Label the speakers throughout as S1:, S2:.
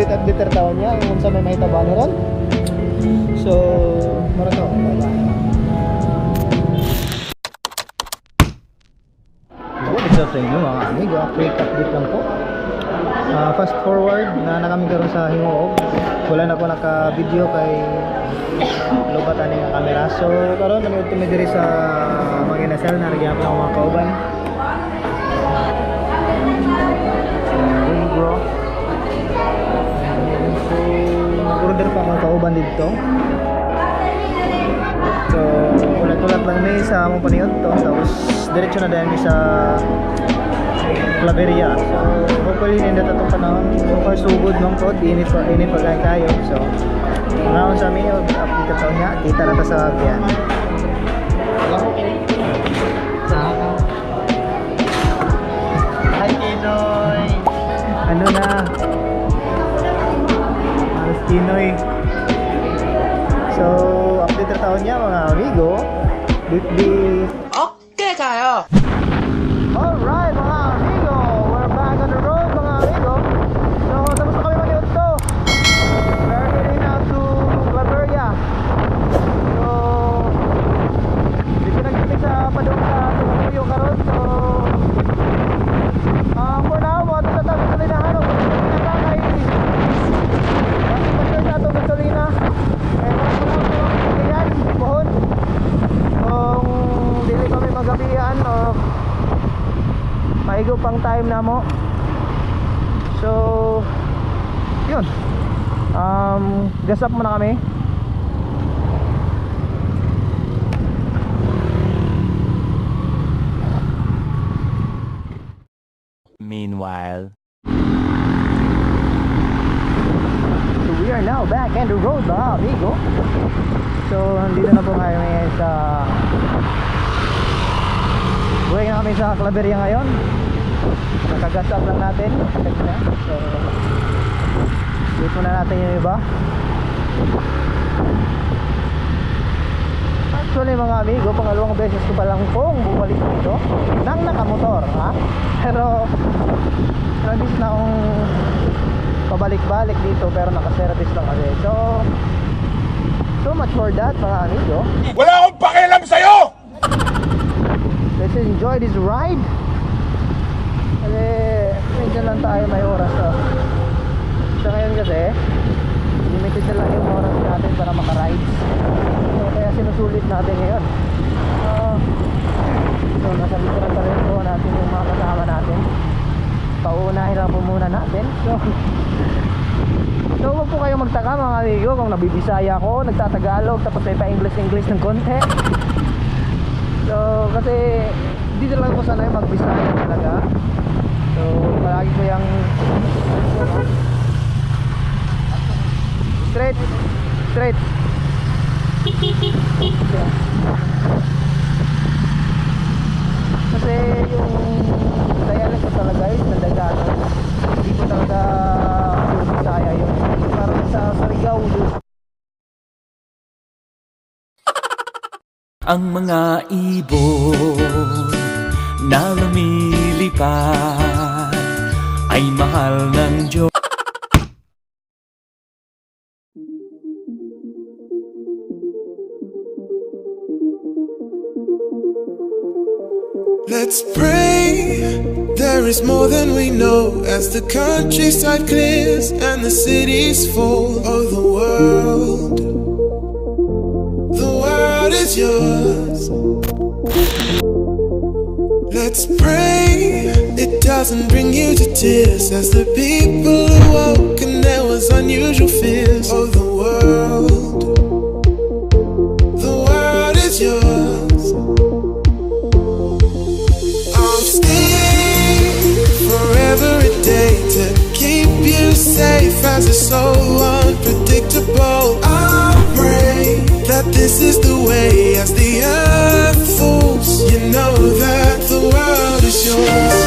S1: update taon niya kung sa may mahitaba na ron. So mara to, what's up sa inyo mga amigo, quick update lang po. Fast forward na kami karon sa Hingoog. Wala na po naka-video kay lubatan ng camera. So karon nanood kami diri sa mga inasal na nagyapon ang mga kauban. BriMbro. So nag-order pa mga kauban dito. So ulat-ulat lang may sa among paniod to. Tapos diretso na dahil sa Claveria. So hopefully hindi tatong panahon. So far so good nung pod. Init pa kayo. So ngayon sa amin update taon niya. Kita na ta sa agyan. Hi Kinoy. Ano na? Alas Kinoy. So update taon niya mga amigo.
S2: Okay kayo.
S1: Alright mga amigo, we're back on the road mga amigo. So tapos na kami maniod to. We're heading out to Claveria. So dito nagkita sa padung sa Tumuyo karon. So for now, mga tatatabi sa linahan o pinakakay kasi pa-sure sa itong gasolina. Eh mga yan, buhon kung dili kami magabihan o maigo pang time na mo. So yun, gas up muna kami.
S3: Meanwhile,
S1: so we are now back on the road mga amigo. So nandito na po kayo ngayon sa buhay na kami sa Claveria ngayon. Nakagas up lang natin. So dito na natin yung iba. Actually mga amigo, pangalawang beses ko pa lang pong bumalik dito nang nakamotor ha. Pero nabis na akong pabalik-balik dito pero naka-service lang kasi. So much for that mga amigo.
S4: Wala akong pakialam sa'yo!
S1: Let's enjoy this ride. Kasi medyo lang tayo may oras sa ngayon kasi limited na lang yung oras natin para makaride. So kaya sinusulit natin ngayon. So nasa likuran pa rin po natin yung mga kasama natin. Pauunahin lang po muna natin. So huwag po kayo magtaka mga amigo kung nabibisaya ako, nagtatagalog tapos may pa-English ng konti. So kasi hindi talaga ko sanay magbisaya talaga. So palagi ko yung straight kasi yung dialect ko talaga yun nandagano. Hindi ko talaga yung bisaya yun. Parang sa Sarigaw yun.
S3: ang mga ibon na lumilipad ay mahal ng Diyos.
S5: Let's pray there is more than we know as the countryside clears and the cities fall. Oh, the world is yours. Let's pray it doesn't bring you to tears as the people awoke and there was unusual fears. Oh, the world is yours. I'll stay forever a day to keep you safe as it's so unpredictable. I'll pray that this is the way as the earth falls. You know that the world is yours.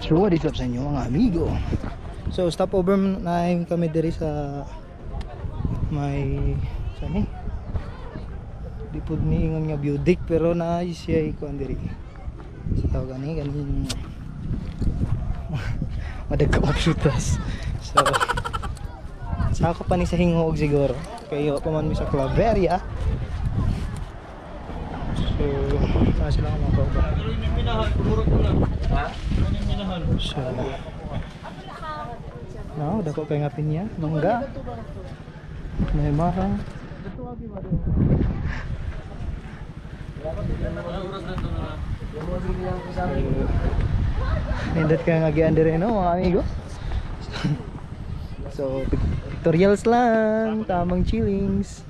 S1: So what is up sa inyo mga amigo? So stopover na kami diri sa may saan eh? Di po niingon nga view deck pero na siya ikuan diri. Sa tawag gani madagka mapsutas. So saka pa ni sa hingog siguro. Kayo pa man mi sa Claveria. So saan sila mga baba? So no, dako kay nga pinya, mangga. May marang. Nindot ka nga gian dire no mga amigo. So tutorials lang, tamang chillings.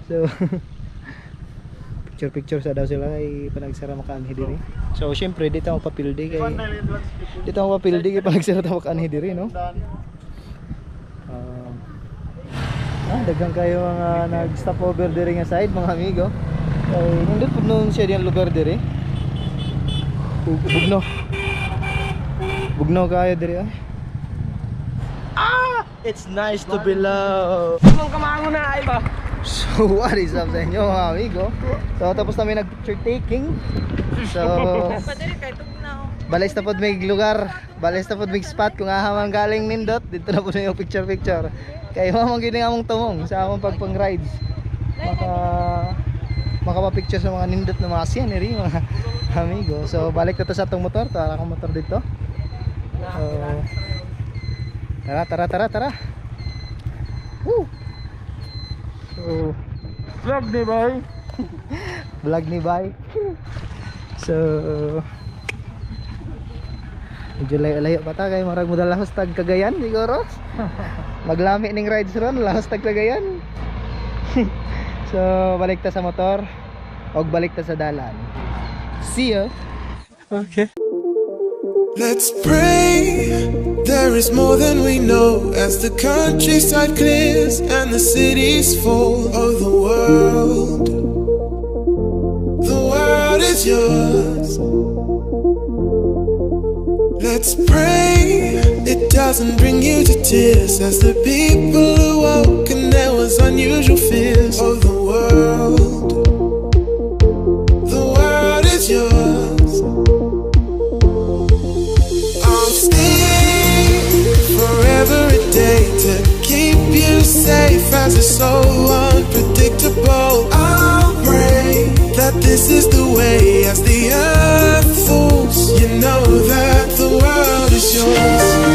S1: So picture sa daw sila kay panagsara makaanhi diri. So syempre dito ako papildi kay panagsara ta makaanhi diri no. Daghang kayo mga nag-stop over diri nga side mga amigo. Ay nindot pud noon siya diyang lugar diri. Bugno kayo diri ay. It's nice to be loved.
S2: Mong kamango na ay ba?
S1: So what is up sa inyo mga amigo? So tapos namin nag-picture taking. So
S2: Padiri kay tugnaw.
S1: balis na pod may lugar, balis na pod may spot kung ahamang galing nindot. Dito na po na yung picture. Kaya mamang gini among tumong sa among pagpang-rides. Makapapicture sa mga nindot na mga scenery mga amigo. So balik na to sa atong motor. Tara akong motor dito. Tara. Woo! So
S2: Vlog ni bay.
S1: vlog ni Bay. So medyo layo pa ta kay marag modal lahos tag Cagayan siguro. Maglami ning rides ron lahos tag Cagayan. So balik ta sa motor og balik ta sa dalan. See ya. Okay.
S5: Let's pray there is more than we know as the countryside clears and the cities full of the world. The world is yours. Let's pray it doesn't bring you to tears as the people awoke and there was unusual fears of the world. The world is yours. Every day to keep you safe as it's so unpredictable. I'll pray that this is the way as the earth falls. You know that the world is yours.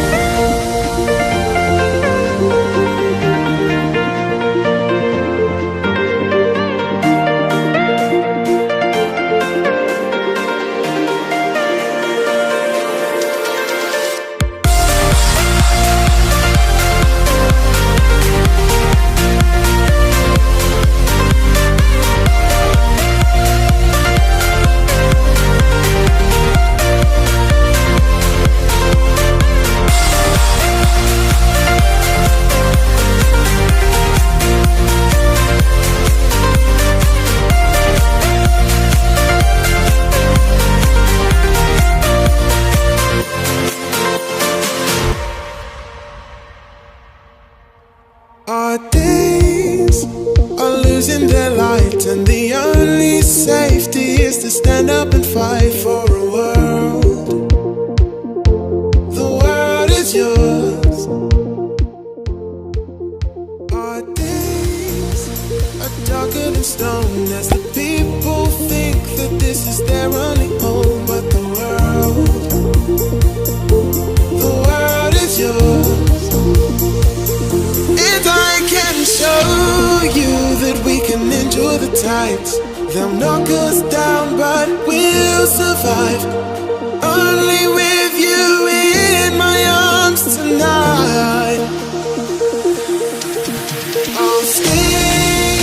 S5: Our days are losing their light, and the only safety is to stand up and fight for a world. The world is yours. Our days are darker than stone as the people think that this is their only home, but the world is yours. And I can show you that we can endure the tides. They'll knock us down, but we'll survive. Only with you in my arms tonight. I'll stay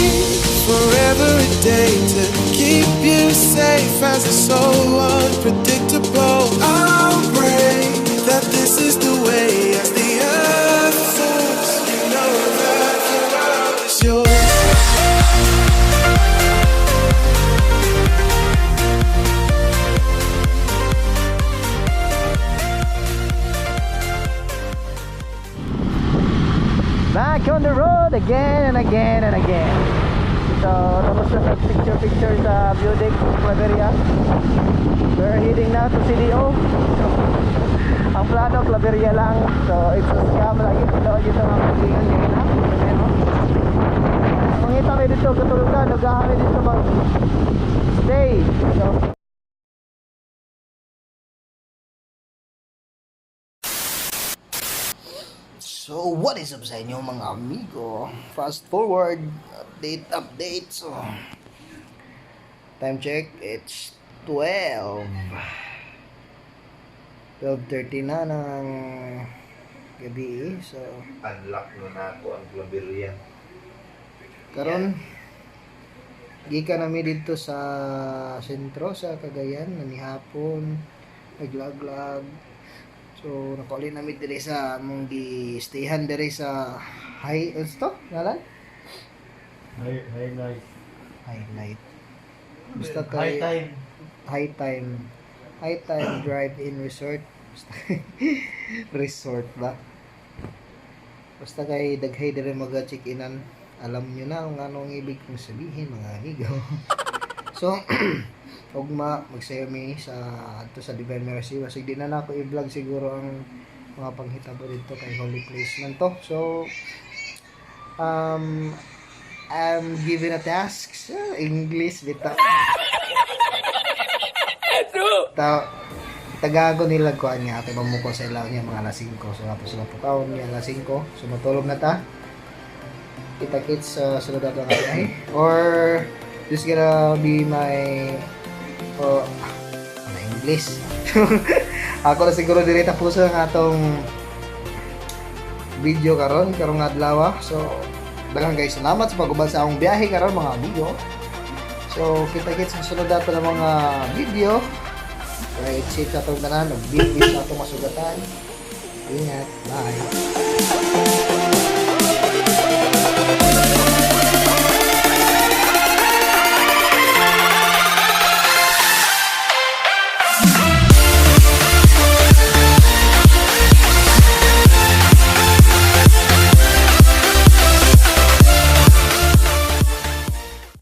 S5: forever a day to keep you safe as it's so unpredictable. I'll pray that this is the way as the earth falls. You know that the world is yours.
S1: again and again and again. So, tapos na sa picture sa view deck ng Claveria. We're heading now to CDO. So, ang plano, Claveria lang. So, it's a scam lagi. Ito ang pagkingan ngayon na. Mangita kami dito, katulugan. Nagahan kami dito mag-stay. So, what is up sa inyo mga amigo? Fast forward, update. So, time check, it's 12:30 na ng gabi. So,
S6: Unlock na ako ang Claveria.
S1: karon gikan nami dito sa sentro sa Cagayan nanihapon naglaglag. So napauli nami diri sa among gi-stayhan diri sa ngalan? Highlight. Basta kay High time drive-in resort. Resort ba? Basta kay daghay diri mag-check-inan. Alam nyo na kung anong ibig kong sabihin mga amigo. So, magsayo mi sa Divine Mercy. Masig di na ako i-vlog siguro ang mga panghitabo dito kay Holy Place man to. So, I'm given a task sa English bitaw. Tagago nila ko niya at mamuko sa ilaw niya mga alas 5. So, tapos sila pukaw niya alas 5. So, matulog na ta. Kita-kits sa sunod na biyahe. Or this gonna be my English. Ako na siguro diri tapos ang atong video karong adlaw. So daghang guys, salamat sa pag-ubad sa akong biyahe karon mga amigo. So kita-kits sa sunod na mga video. Right, safe sa atong tanan, mag-video sa atong masugatan. Ingat, bye.